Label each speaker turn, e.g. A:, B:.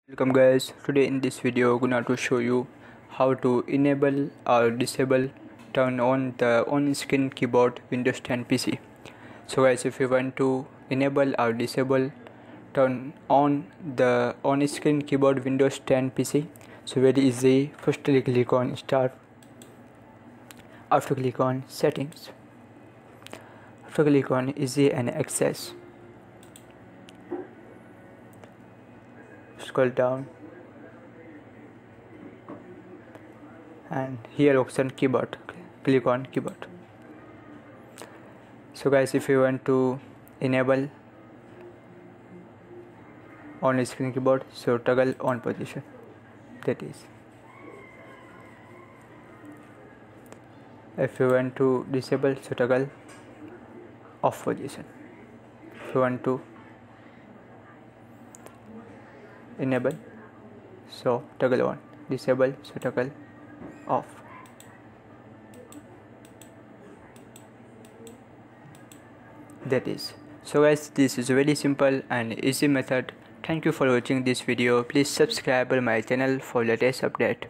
A: Welcome guys, today in this video I'm going to show you how to enable or disable turn on the on-screen keyboard Windows 10 PC. So guys, if you want to enable or disable turn on the on-screen keyboard Windows 10 PC, so very easy. Firstly click on start, after click on settings, after click on easy and access, scroll down and here option keyboard, click on keyboard. So guys, if you want to enable on screen keyboard, so toggle on position, that is. If you want to disable, so toggle off position. If you want to enable, so toggle on, disable, so toggle off. That is. So guys, this is a very simple and easy method. Thank you for watching this video. Please subscribe my channel for latest update.